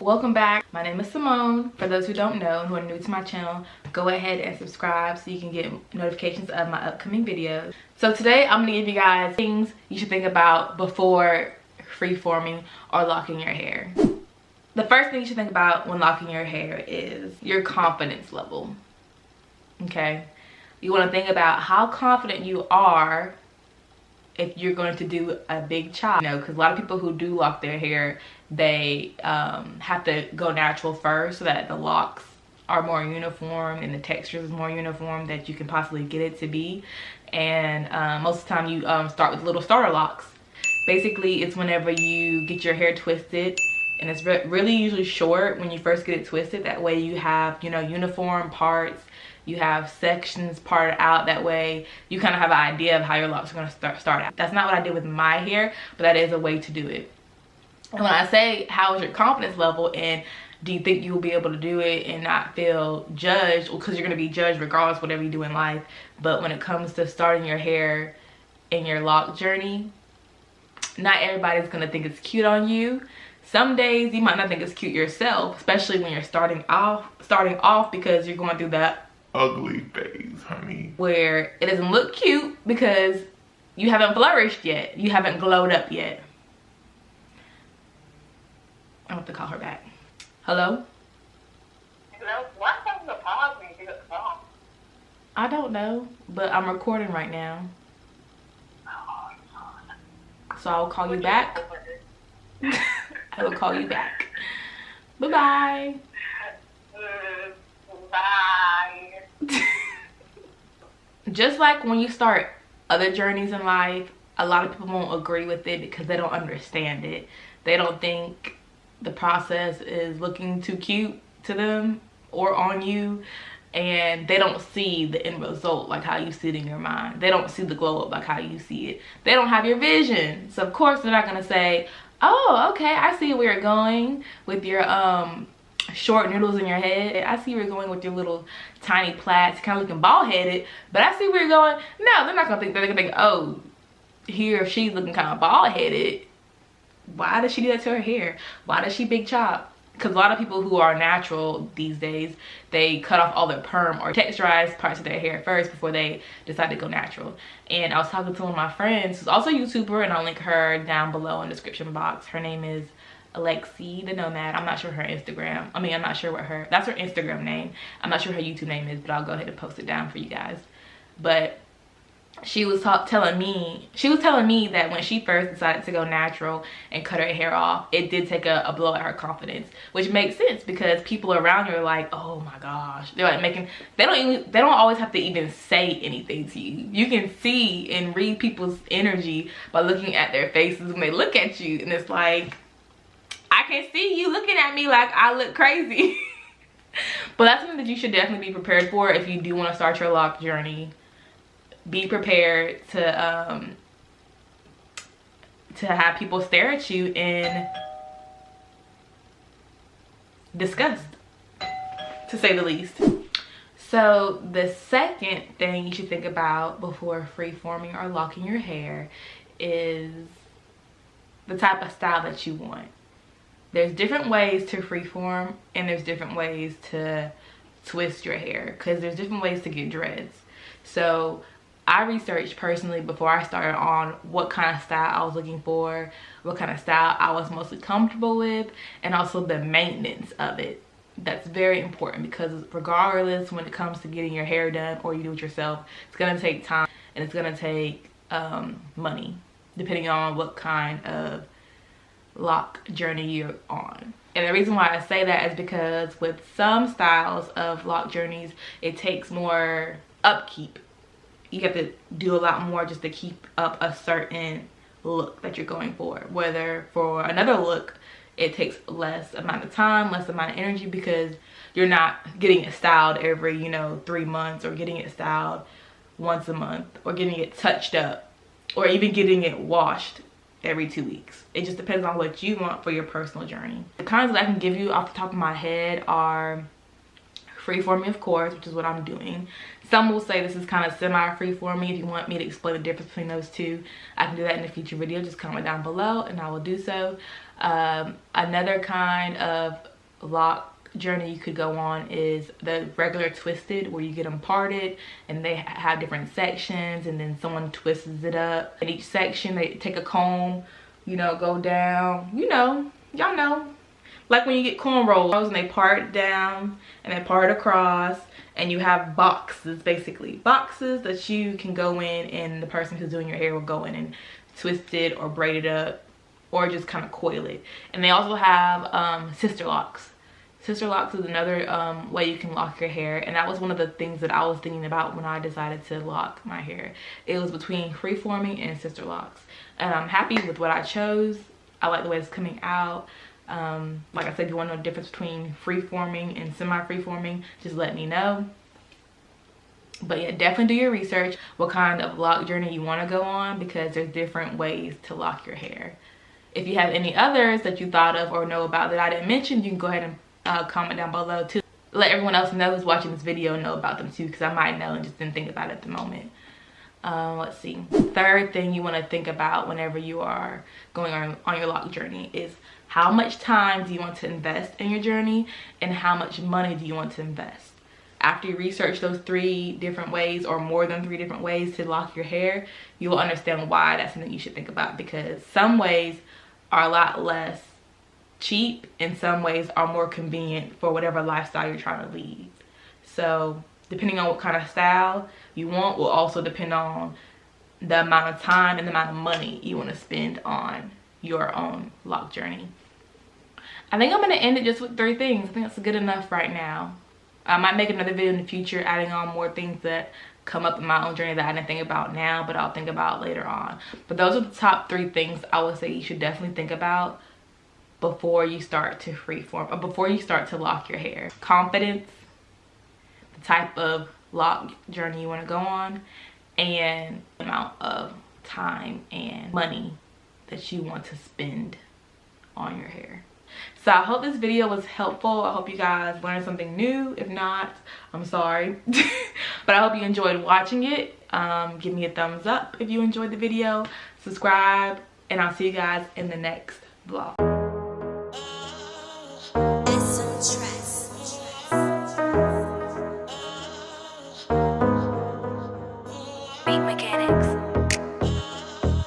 Welcome back. My name is Simone. For those who don't know and who are new to my channel, go ahead and subscribe so you can get notifications of my upcoming videos. So today I'm gonna give you guys things you should think about before freeforming or locking your hair. The first thing you should think about when locking your hair is your confidence level. Okay, you want to think about how confident you are if you're going to do a big chop. You know, because a lot of people who do lock their hair, they have to go natural first so that the locks are more uniform and the texture is more uniform that you can possibly get it to be. And most of the time you start with little starter locks. Basically, it's whenever you get your hair twisted, and it's really usually short when you first get it twisted. That way you have, you know, uniform parts. You have sections parted out. That way you kind of have an idea of how your locks are going to start out. That's not what I did with my hair, but that is a way to do it. And when I say how is your confidence level and do you think you will be able to do it and not feel judged, because you're going to be judged regardless whatever you do in life. But when it comes to starting your hair in your lock journey, not everybody's going to think it's cute on you. Some days you might not think it's cute yourself, especially when you're starting off because you're going through that ugly phase, honey, where it doesn't look cute because you haven't flourished yet. You haven't glowed up yet. I have to call her back. Hello? Hello? Why don't you pause me to the phone? I don't know, but I'm recording right now. So I'll call you back. I will call you back. Bye-bye. Bye. Just like when you start other journeys in life, a lot of people won't agree with it because they don't understand it. They don't think the process is looking too cute to them or on you, and they don't see the end result like how you see it in your mind. They don't see the glow up like how you see it. They don't have your vision. So of course they're not gonna say, oh, okay, I see where you're going with your short noodles in your head. I see where you're going with your little tiny plaits, kind of looking bald-headed, but I see where you're going. No, they're not gonna think. They're gonna think, oh, he or she's looking kind of bald-headed. Why does she do that to her hair? Why does she big chop? Because a lot of people who are natural these days, they cut off all their perm or texturized parts of their hair first before they decide to go natural. And I was talking to one of my friends who's also a YouTuber, and I'll link her down below in the description box. Her name is Alexi the Nomad. I'm not sure her Instagram. I mean, I'm not sure what that's her Instagram name. I'm not sure her YouTube name is, but I'll go ahead and post it down for you guys. But she was telling me that when she first decided to go natural and cut her hair off, it did take a blow at her confidence, which makes sense because people around her are like, oh my gosh, they're like they don't always have to even say anything to you. You can see and read people's energy by looking at their faces when they look at you, and it's like, I can see you looking at me like I look crazy. But that's something that you should definitely be prepared for if you do want to start your lock journey. Be prepared to have people stare at you in disgust, to say the least. So the second thing you should think about before freeforming or locking your hair is the type of style that you want. There's different ways to freeform and there's different ways to twist your hair, because there's different ways to get dreads. So I researched personally before I started on what kind of style I was looking for, what kind of style I was mostly comfortable with, and also the maintenance of it. That's very important because regardless, when it comes to getting your hair done or you do it yourself, it's gonna take time and it's gonna take money, depending on what kind of lock journey you're on. And the reason why I say that is because with some styles of lock journeys, it takes more upkeep. You have to do a lot more just to keep up a certain look that you're going for. Whether for another look, it takes less amount of time, less amount of energy, because you're not getting it styled every, 3 months, or getting it styled once a month, or getting it touched up, or even getting it washed every 2 weeks. It just depends on what you want for your personal journey. The kinds that I can give you off the top of my head are freeforming, of course, which is what I'm doing. Some will say this is kind of semi-freeforming. If you want me to explain the difference between those two, I can do that in a future video. Just comment down below and I will do so. Another kind of lock journey you could go on is the regular twisted, where you get them parted and they have different sections, and then someone twists it up. In each section they take a comb, you know, go down, you know, y'all know, like when you get cornrows and they part it down and they part it across, and you have boxes, basically boxes that you can go in, and the person who's doing your hair will go in and twist it or braid it up or just kind of coil it. And they also have sister locks. Sister locks is another way you can lock your hair, and that was one of the things that I was thinking about when I decided to lock my hair. It was between freeforming and sister locks, and I'm happy with what I chose. I like the way it's coming out. Like I said, if you want to know the difference between freeforming and semi-freeforming, just let me know. But yeah, definitely do your research what kind of lock journey you want to go on, because there's different ways to lock your hair. If you have any others that you thought of or know about that I didn't mention, you can go ahead and comment down below to let everyone else know who's watching this video know about them too, because I might know and just didn't think about it at the moment. Let's see. Third thing you want to think about whenever you are going on your lock journey is how much time do you want to invest in your journey, and how much money do you want to invest. After you research those 3 different ways, or more than 3 different ways to lock your hair, you will understand why that's something you should think about, because some ways are a lot less cheap and some ways are more convenient for whatever lifestyle you're trying to lead. So depending on what kind of style you want will also depend on the amount of time and the amount of money you want to spend on your own lock journey. I think I'm going to end it just with 3 things. I think that's good enough right now. I might make another video in the future adding on more things that come up in my own journey that I didn't think about now, but I'll think about later on. But those are the top 3 things I would say you should definitely think about before you start to freeform, or before you start to lock your hair. Confidence, the type of lock journey you want to go on, and the amount of time and money that you want to spend on your hair. So I hope this video was helpful. I hope you guys learned something new. If not, I'm sorry. But I hope you enjoyed watching it. Give me a thumbs up if you enjoyed the video. Subscribe, and I'll see you guys in the next vlog.